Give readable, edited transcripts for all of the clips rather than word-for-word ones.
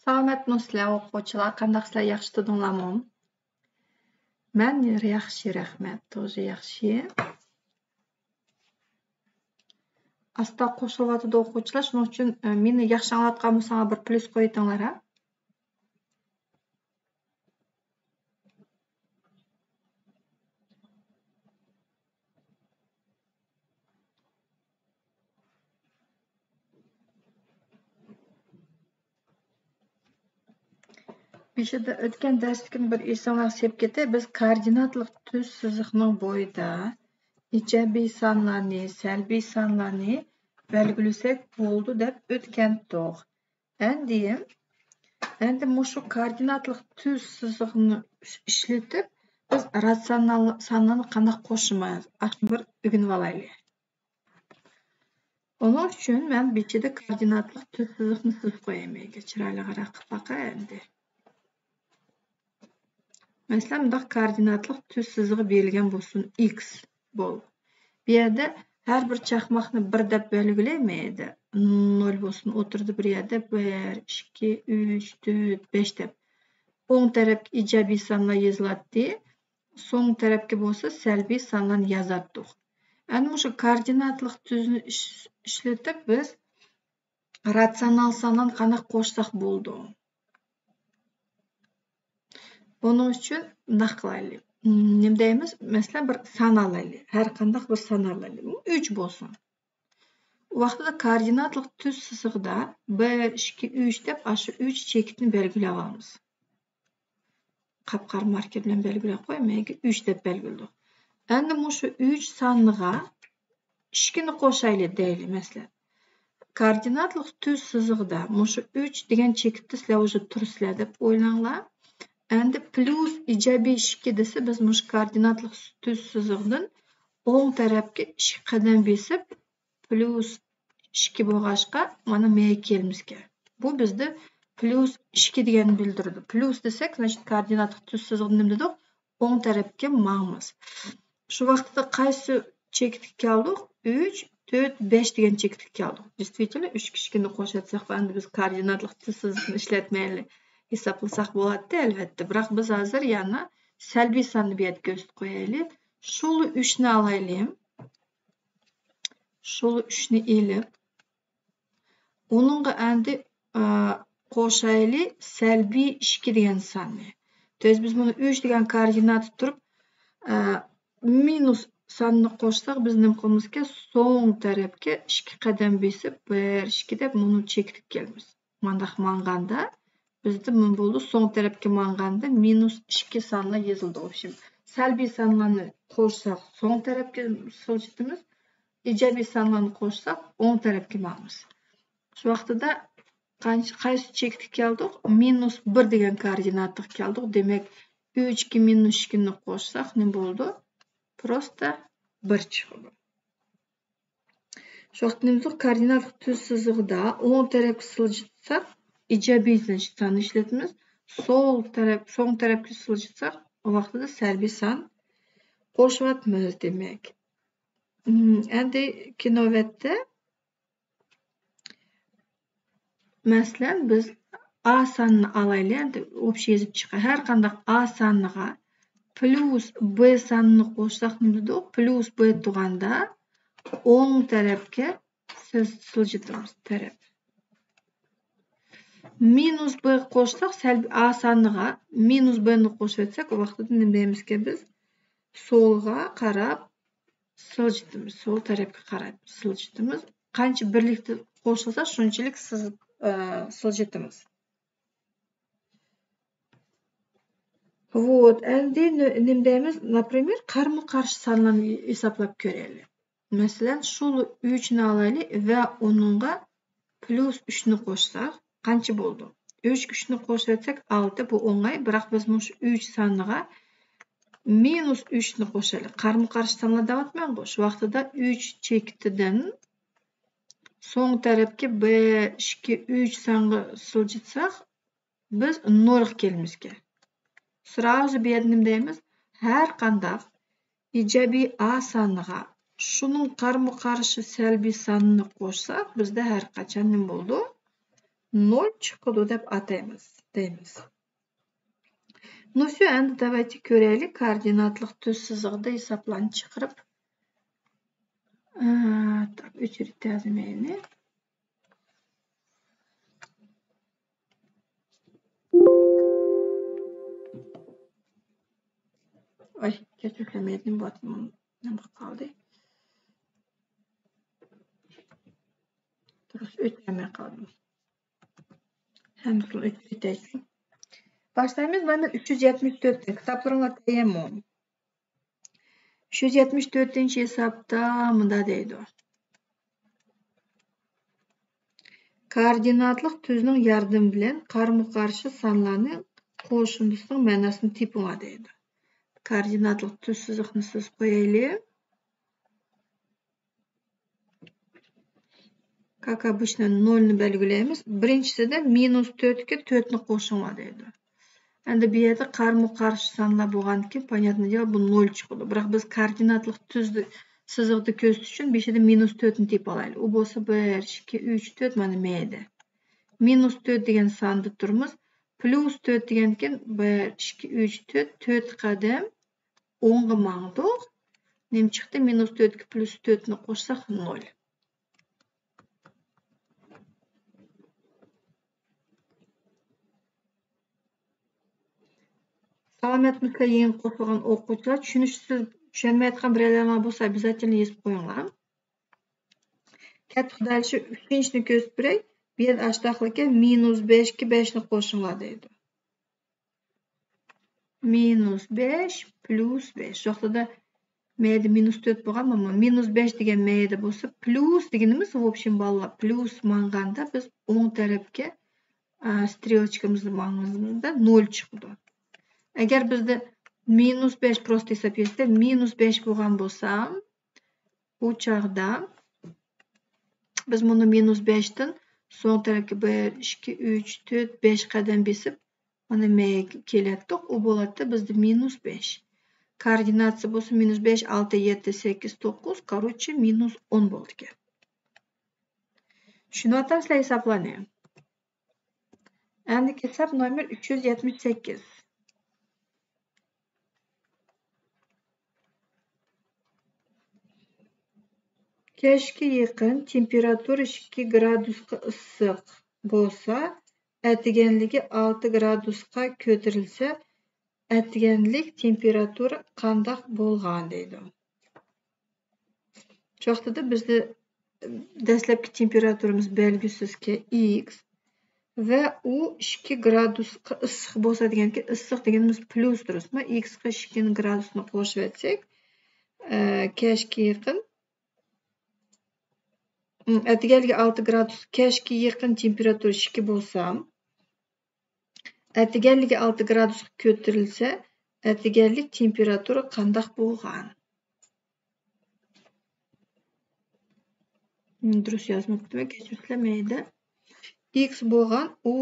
Salomatmi sizlar o'quvchilar, qandaqsizlar, yaxshi tudinglarmi? Men yaxshi, rahmat, to'g'ri yaxshi. Asta qo'shilyotdi o'quvchilar, shuning uchun meni yaxshi anglatgan bo'lsanglar bir plyus qo'yinglar, ha. Beshida o'tgan darslikni bir esinglar solib ketay. Biz koordinatlik tuz chiziqning bo'yida ijobiy sonlarni, salbiy sonlarni belgilasak bo'ldi deb o'tgandik. Endi shu koordinatlik tuz chiziqni ishlatib biz ratsional sonlarni qanday qo'shamiz? Ashuni bir o'rganib olaylik. Onun uchun men bechida koordinatlik tuz chiziqni chizib qo'yaman. Chiroyli qarab baqa endi. Mesela bunda koordinatlik tuz chizig'i berilgan bo'lsin x bo'ldi. Bu yerda har bir chaqmoqni 1 deb belgilaymaydi. 0 bo'lsin, o'tirdi bir yerda 1, 2, 3, 4, 5 deb. O'ng tarafga ijobiy sonlar yoziladi, so'ng tarafga bo'lsa salbiy sonlarni yozadi. Endi shu koordinatlik tuzni ishlatib biz ratsional sonlarni qanday qo'shsak bo'ldi? Onun uchun bunday qilaylik. Nima deymiz? Masalan, bir son alaylik. Har qanday bir son alaylik. 3 bo'lsin. U vaqtida koordinatlik tuz chizig'ida 1, 2, 3 deb shu 3 chekitni belgilab olamiz. Qap-qora marker bilan belgilab qo'ymaylik, 3 deb belgiladik. Endi shu 3 songa 2 ni qo'shaylik deylik masalan. Koordinatlik tuz chizig'ida shu 3 degan chekitni sizlar o'zi tursizlar deb o'ylanglar. Endi plus ijobiy 2 desa biz shu koordinatlik tuz chizig'idan o'ng tarafga 2 qadam besib plus 2 bo'lg'achqa mana menga kelimiz kerak. Bu bizda plus 2 deganni bildiradi. Plus desak, значит koordinatlik tuz chizig'ini nima dedik? O'ng tarafga mangmiz. Shu vaqtda qaysi chekitga keldik? 3, 4, 5 degan chekitga keldik. Действительно 3 2ni qo'shatsak, endi biz koordinatlik tuz chizig'ini ishlatmaylik. Hesaplasak bo'ladi albatta. Biroq biz hozir yana salbiy sonni bu yerga ko'rsatib qo'yaylik. Shu 3 ni olaylik. Shu 3 ni elib uningga endi qo'shaylik salbiy 2 degan sonni. То есть biz buni 3 degan koordinatni turib minus sonni qo'shsak, biz nima qilamiz ki so'ng tarafga 2 qadam besib 1, 2 deb buni chekitib kelamiz. Mandaq manganda bizda nima bo'ldi? So'ng tarafga manganda minus 2 sonlar yozildi. O'shim salbiy sonlarni qo'shsak, so'ng tarafga siljitamiz. Ijobiy sonlarni qo'shsak, o'ng tarafga mangamiz. Shu vaqtida qaysi chekitga keldik? Minus 1 degan koordinatga keldik. Demak, 3 2 minus 2 ni qo'shsak, nima bo'ldi? Просто 1 chiqdi. Shu vaqtda nima koordinatlik tuz chizig'ida o'ng tarafga siljitsak, ijobiy sonni ishlatamiz. So'ng tarafga siljitsak, o vaqtida salbiy son qo'shyapmiz demak. Endi navbatda masalan biz A sonini olaylik, endi общий yozib chiqay. Har qanday A soniga plus B sonini qo'shsak nima dedik? Plus B tug'anda o'ng tarafga siljitamiz taraf. Minus B qo'shsak, salbiy A soniga minus B ni qo'shib o vaqtida nima deymizki biz so'lga qarab siljitamiz, so'l tarafga qarab siljitamiz. Qancha birlikda qo'shilsa, shunchalik siljitamiz. Вот, endi nima deymiz? Например, qarama-qarshi sonlarni hisoblab ko'raylik. Masalan, shu 3 ni olaylik va uningga plus 3 ni qo'shsak, qancha bo'ldi? 3 3 ni qo'shsak 6, bu o'ng'ay, biroq biz shu 3 soniga minus 3 ni qo'shaylik. Qarama-qarshi sonlar deyapman-ku. Shu vaqtida 3 chekitidan so'ng tarafga 1 2 3 songa siljitsak, biz 0 ga kelamiz. Сразу bu yerda nima deymiz? Har qanday ijobiy A soniga shuning qarama-qarshi salbiy sonini qo'shsak, bizda har qachon nima bo'ldi? 0 chiqdi deb ataymiz deymiz. Ну все, endi давайте ko'raylik koordinatlik tuz sızıqda hesaplarni chiqarib. Так, o'chirib yozmayni. Ay, kechirmaydim, botim nima qoldi? Durust o'tmay qoldim. Hammasini o'chirib. Başlayımız nomer 374. Kitaplarına tayamam. 374. hesapta mında deydi. Koordinatlık tüzünün yardım bilen qarşı sanlarının qo'shindisining ma'nosini topinglar deydi. Koordinatlık tüz siziqni siz qo'yaylik. Как обычно 0 ni belgilaymiz. Birinchisida -4 ga 4 ni qo'shinglar deydi. Endi bu yerda qarşı sanlar bo'lganki, понятное дело, bu 0 chiqadi. Biroq biz koordinatlik tuzni siziqni ko'rsatish uchun beshida -4 ni tepib olaylik. U bo'lsa 1, 2, 3, 4 mana mayda. -4 degan sonni turimiz. +4 degan ekan 1, 2, 3, 4, 4 qadam 10 ga mangdiq. Nima chiqdi? -4 ga +4 ni qo'shsak 0. Salomatlikka yeng qo'shilgan o'quvchilar tushunmayotgan biraylar bo'lsa, обязательно yozib qo'yinglar. Katta qudalishi 3-ni ko'rsatib beray. Bu yerda ashtaqlikka -5 ga 5 ni qo'shinglar deydi. -5 +5. Yo'qda mayda -4 bo'lgan, ammo -5 degan mayda bo'lsa, plus deganimiz, в общем, bolalar, plus manganda biz o'ng tarafga strelchkamizni mangimizda 0 chiqdi. Agar bizda -5 prosta hisob etsa, -5 bo'lgan bo'lsa, bu chog'da biz buni -5 dan so'ng tarafga 1, 2, 3, 4, 5 qadam besib, mana mayga kelayotdik. U bo'ladi bizda -5. Koordinatsiya bo'lsa -5, 6, 7, 8, 9, короче, -10 bo'ldi ekan. Tushunyapsizlar hisoblarni? Endi hesap nomer 378. Kechga yaqin temperatura 2 gradusga issiq bo'lsa, atiganligi 6 gradusga ko'tarilsa, atiganlik temperatura qanday bo'lgan deydi. Cho'qtida bizda dastlabki temperaturamiz belgisizki x va u 2 gradusga issiq bo'lsa deganki, issiq deganimiz plus durustmi? X ga 2 gradusni qo'shib etsak, kechga yaqin atiganligi 6 gradus, kechga yaqin temperatura 2 bo'lsa, atiganligi 6 gradusga ko'tarilsa, atiganlik temperatura qanday bo'lgan? Durust yozmabdim, kechirmaydi. X bo'lgan, u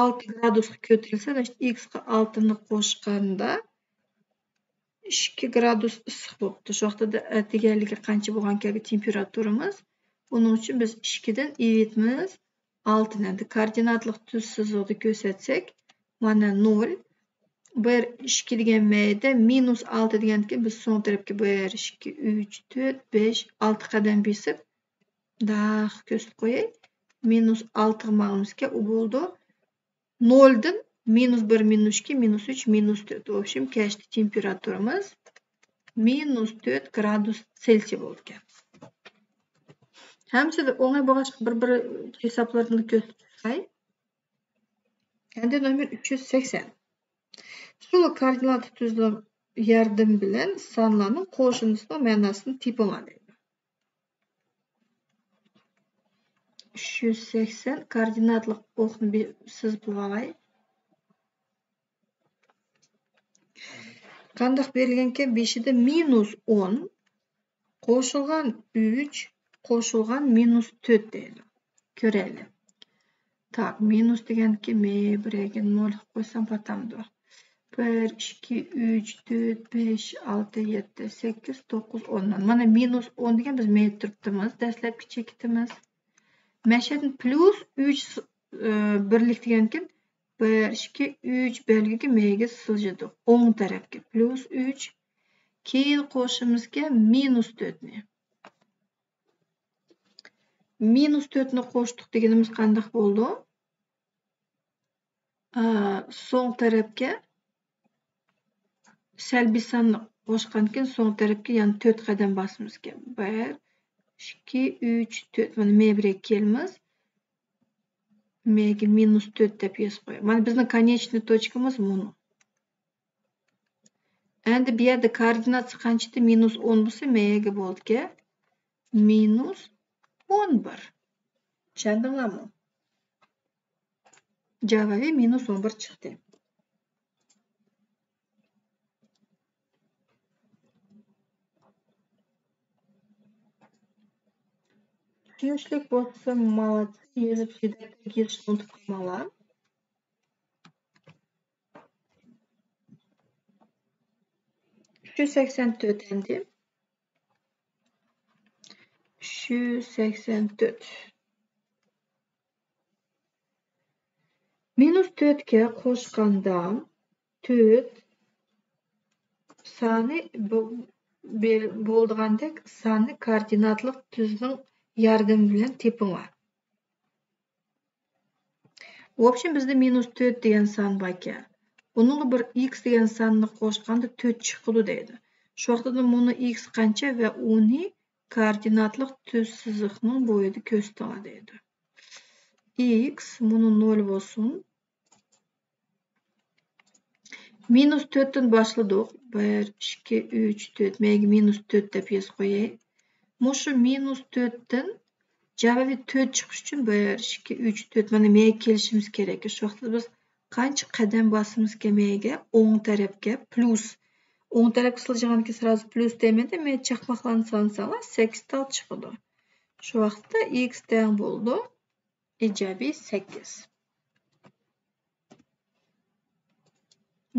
6 gradusga ko'tarilsa, x ga 6 ni qo'shganda 2 gradus issiq bo'libdi. Shu vaqtda atiganligi qancha bo'lgan kabi temperaturamiz? Buning uchun biz 2 dan evetimiz 6 ni. Koordinatlik tuz siziqni ko'rsatsak, mana 0, 1, 2 degan mayda -6 deganki, biz so'ng tarafga 1, 2, 3, 4, 5, 6 qadam besib, ko'rsatib qo'yay. -6 ma'lumizga u bo'ldi. 0 dan -1, -2, -3, -4. В общем, kechki temperaturamiz -4 gradus Selsiy bo'lgan. Hamsida o'ngay bo'lg'ach bir hisoblarni ko'rsatay. Endi nomer 380. Sulu koordinat tuzlar yardım bilan sonlarning qo'shindisining ma'nosini topinglar deydi. 380 koordinatlik o'qni sizib olay. Qanday berilganki, 5 da -10 qo'shilgan 3 qo'shilgan -4 deydi. Ko'raylik. Tak, minus deganki, men biriga 0 qo'ysam patamdi. 1, 2, 3, 4, 5, 6, 7, 8, 9, 10. Mana -10 degan biz men turibdimiz. Dastlabki chekitimiz. Meşedin plus 3 birlik degenkin 1, 2, 3 belgigi meyge sılжыды. Oң tarafga plus 3. Keyin qo'shimizga minus 4'ni. Minus 4'ni qo'shdik deganimiz qanday bo'ldi? So'ng tarafga salbiy sanni qo'shgankin so'ng tarafga yani 4 qadam basimiz kerak. 1, 2, 3, 4. Mana me 1'ga kelamiz. Mega minus 4 deb yozib qo'yamiz. Mana bizning konечный точкamiz bunu. Endi bu yerda koordinatasi qanchada? Minus 10 bo'lsa, mega bo'ldiki minus 11. Tushundinglarmi? Javobi minus 11 chiqdi. Tushunishlik bo'lsa, молодцы, yozib shiddatga yozishni unutib qolmanglar. Şu 84 endi. Şu 84. Minus 4'ga qo'shganda 4 sani bo'lgandek sani koordinatlik tuzning yordami bilan tepinglar. В общем, bizda minus 4 degan son bor ekan. Buningga bir x degan sonni qo'shganda 4 chiqadi deydi. Shu vaqtda buni x qancha va uni koordinatlik tuz chiziqning bo'yida ko'rsatadi deydi. X buni 0 bo'lsin. Minus 4 dan boshladik. 1, 2, 3, 4. Mega minus 4 deb yozib qo'yay. Mushu minus 4 dan javobi 4 chiqish uchun 1, 2, 3, 4 mana mega kelishimiz kerak. Shu vaqtda biz qancha qadam bosimiz kemaga o'ng tarafga plus. O'ng tarafga siljiganki sразу plus demadi. Men chaqmoqlarni solsam 8 tal chiqadi. Shu vaqtda x teng bo'ldi. Ijobiy 8.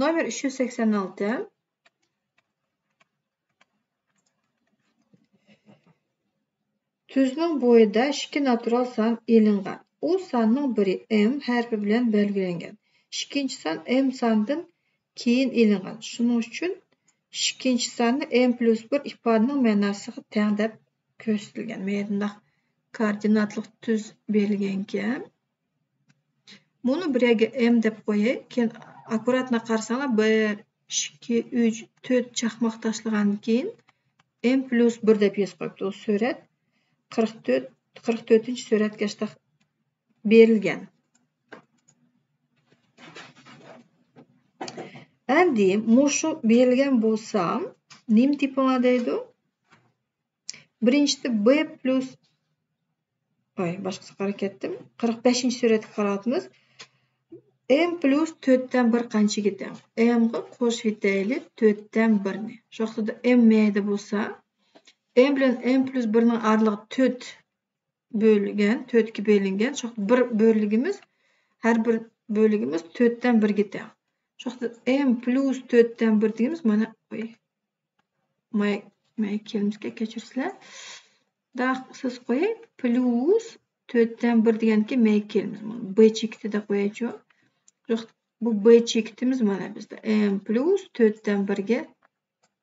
Nomer 386. Tuzning bo'yida 2 natural son elingan. U sonning biri m harfi bilan belgilangan. Ikkinchi son m sondan keyin elingan. Shuning uchun ikkinchi sonni m plus 1 ifodaning ma'nosiga teng deb ko'rsatilgan. Menda koordinatlik tuz berilgan ekan. Buni biriga m deb qo'yay. Keyin akkuratni qarasanglar 1, 2, 3, 4 chaqmoq tashlagandan keyin m plus 1 deb yozib qo'yibdi. O surat 44-suratga berilgan. Endi mushu berilgan bo'lsa, nim tipini deydi? Birinchisi b plus boshqasi qarab ketdim. 45-suratga qarayapmiz. M plus 4 dan 1 qanchaga teng? M ga qo'shib yetaylik 4 dan 1 ni. Shu vaqtda m mayda bo'lsa, m bilan m plus 1 ning oralig'i 4 bo'lgan, 4 ga bo'lingan. Shu vaqtda bir bo'lligimiz har bir bo'lligimiz 4 dan 1 ga teng. Shu vaqtda m plus 4 dan 1 degimiz mana may kelimizga kechirsizlar. Siz qo'ying plus 4 dan 1 deganki may kelimiz. B chekitida qo'yaylik. Bu b chekitimiz mana bizda m plus 4 dan 1 ga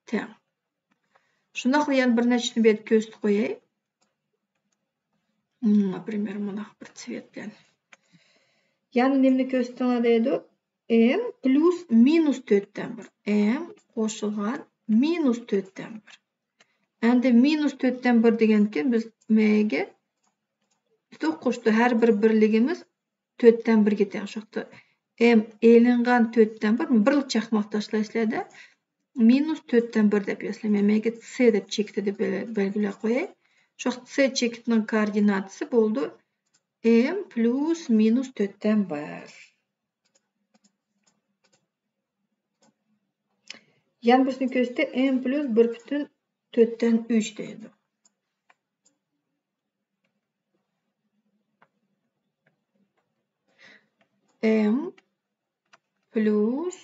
teng. Shundoq yana bir nechani berib ko'rsatib qo'yay. Например, mana bir tsvet bilan. Yana nimani ko'rsatiladi deydi? M plus minus 4 dan 1. M qo'shilgan minus 4 dan 1. Endi minus 4 dan 1 deganki biz m'ga 9'da har bir birligimiz 4 dan 1 ga teng. Shu vaqtda m elingan 4 dan 1 birlik chaqmoq tashlaysizlarda minus 4 dan 1 deb yozsam, m'ga c deb chekitda deb belgilab qo'yay. Shu vaqtda c chekitining koordinatasi bo'ldi m plus minus 4 dan 1. Yana bizni ko'rsatdi m plus 1,4 dan 3 deydi. M plus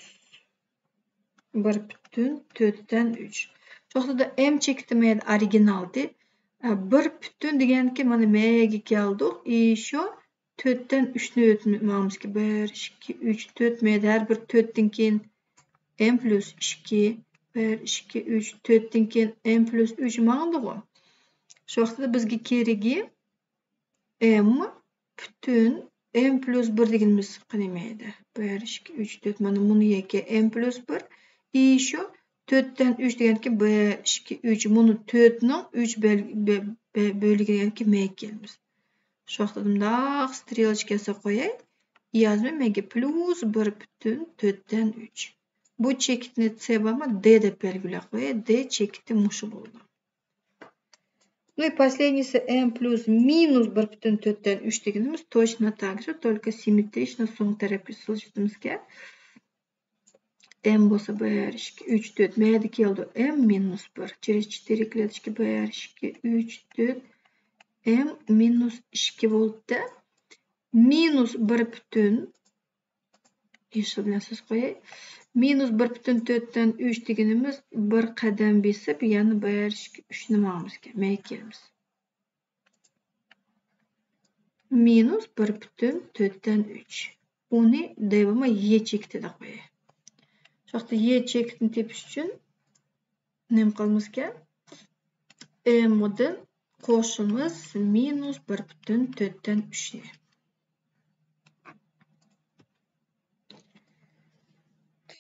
1,4 dan 3. Şu vaqtda m chekitmaydi originaldi. Bir bütün deganki mana mega keldik. Еще 4'ten 3'ni o'tmamiz ki 1, 2, 3, 4 mayda her bir 4'ten keyin m plus 2, 1, 2, 3, 4'ten keyin m plus 3 mağdı go. Şu vaqtda bizga keragi m bütün m plus 1 deganimiz qilmaydi. 1, 2, 3, 4 mana buni yeki m plus 1. Еще 4'ten 3 deganki 1, 2, 3 bunu 4'ning 3 bölügenki m kelmiz. Şu vaqtda bundoq strelочкасы qo'yay. Yazma mega plus 1 bütün 4'ten 3. Bu chekitni c bormi d deb belgilab qo'yay. D chekiti mushu bo'ldi. Ну и последнийsi m plus minus 1 bütün 4'ten 3 deganimiz точно так же, только симметрично so'ng tarafga siljitimizga m bo'lsa 1, 2, 3, 4 mayda keldi m minus 1 через 4 клеточки 1, 2, 3, 4 m minus 2 bo'ldi. Minus 1 bütün yeşil bilan siz qo'yay. Minus 1 bütün 4'ten 3 deganimiz bir qadam besib, ya'ni 1, 2, 3 nimamizga may kelamiz. Minus 1 bütün 4'ten 3. Uni devamı y chekitida qo'yay. Şu vaqtda y chekitini tepish uchun nima qilamiz ekan? M'dan qo'shimiz minus 1 bütün 4'ten 3'ni.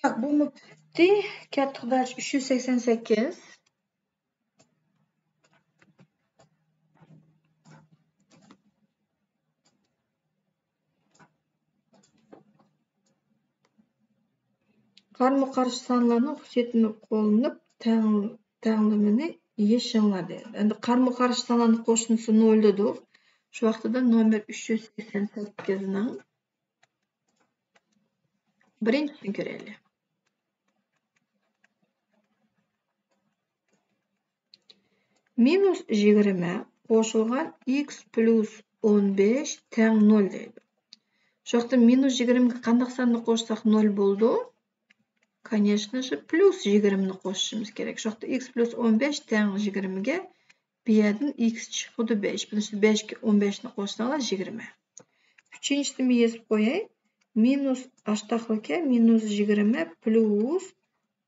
Tak, bu bitti. Katta dars 388. Qarama-qarshi sonlarning xususiyatini qo'llanib tanlimini yechinglar dedi. Endi qarama-qarshi sonlarning qo'shnisi 0 dedik. Shu vaqtida nomer 388 ning birinchisini ko'raylik. Minus 20 qo'shilgan x plus 15 teng 0 deydi. Shu vaqtda minus 20 ga qanday sonni qo'shsak 0 bo'ldi? Конечно же, plus 20 ni qo'shishimiz kerak. Shu vaqtda x plus 15 teng 20 ga bu yerdan x chiqdi 5. Buni 5 ga 15 ni qo'shsanglar 20. Uchinchisini yozib qo'yay. Minus ashtaqlika minus 20 plus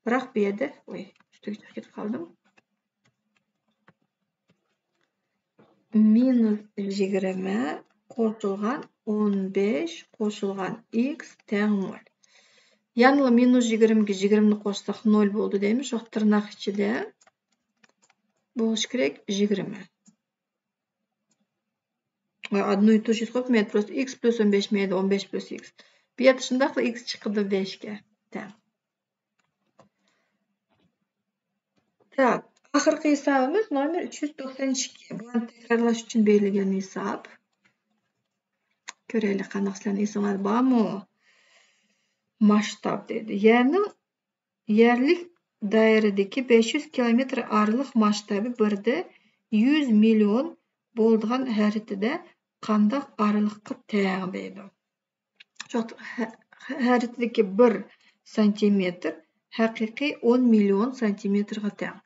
biroq bu yerda ustiga chiqib ketib qoldim. Minus 20 qo'shilgan 15 qo'shilgan x teng 0. Ya'ni minus 20 ga 20 ni qo'shsak 0 bo'ldi deymiz. Shu tirnoq ichida bo'lishi kerak 20. Одно и то же qo'ymaydi, просто x plus 15 mayda 15 plus x. Bu yerda shundoq x chiqdi 5 ga teng. Tak, oxirgi hisobimiz nomer 392. Buni takrorlash uchun berilgan hisob. Ko'raylik qanaqasilarni esinglar bormi? Masshtab dedi. Ya'ni yerlik doiradagi 500 kilometr oraliq masshtabi birda 100 million bo'lgan haritida qanday oraliqqa teng deydi. Shu haritadagi 1 santimetr haqiqiy 10 million santimetrga teng.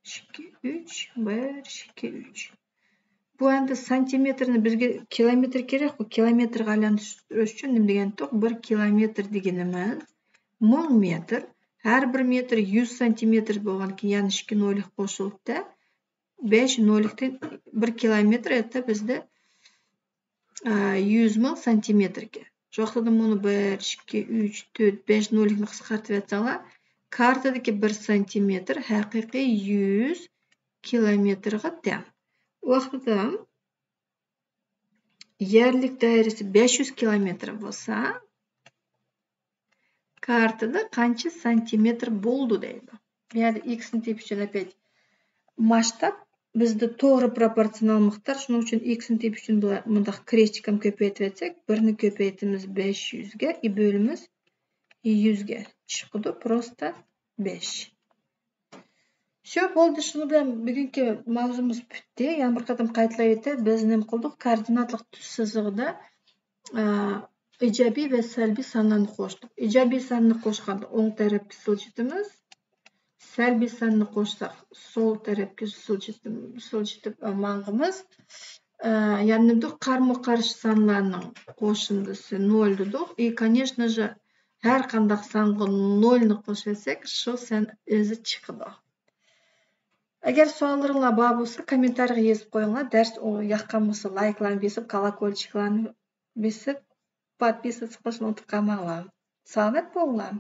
2, 3, 1, 2, 3. Bu endi santimetrni bizga kilometr kerak-ku. Kilometrga aylantirish uchun nima degani to'q? 1 kilometr deganimiz 1000 metr. Har 1 metr 100 santimetr bo'lganki, ya'ni 2 nollik qo'shilibdi. 5 nollikdan 1 kilometr esa bizda 100 ming santimetrga. Shu vaqtda buni 1, 2, 3, 4, 5 nollikni qisqartirib aytsanglar, kartadagi 1 santimetr haqiqiy 100 kilometrga teng. Vaqtida yerlik doirasi 500 kilometr bo'lsa, kartada qancha santimetr bo'ldi deydi. Bu yerda x ni tepish uchun opet masshtab bizda to'g'ri proporsional miqdor, shuning uchun x ni tepish uchun bunda krestchikam ko'paytirib aytsak, 1 ni ko'paytimiz 500 ga, i bo'limiz 100 ga chiqdi, просто 5. Shu bo'ldi, shuni bilan bugungi mavzumiz bitdi. Yana bir qatam qaytarib aytay, biz nima qildik? Koordinatlik tuz chizig'ida ijobiy va salbiy sonlarni qo'shdik. Ijobiy sonni qo'shganda o'ng tarafga siljitimiz, salbiy sanni qo'shsak, sol tarafga siljitib mang'imiz. Yani qarama-qarshi sanlarning qo'shindisi 0 dedik. И, конечно же, har qanday sanga 0 ni qo'shasak, shu san o'zi chiqadi. Agar savollaringlar bor bo'lsa, kommentariyaga yozib qo'yinglar. Dars yoqqan bo'lsa, like'larni bosib, колокольчикlarni bosib, подписываться qilishni unutib qolmanglar. Salomat bo'linglar.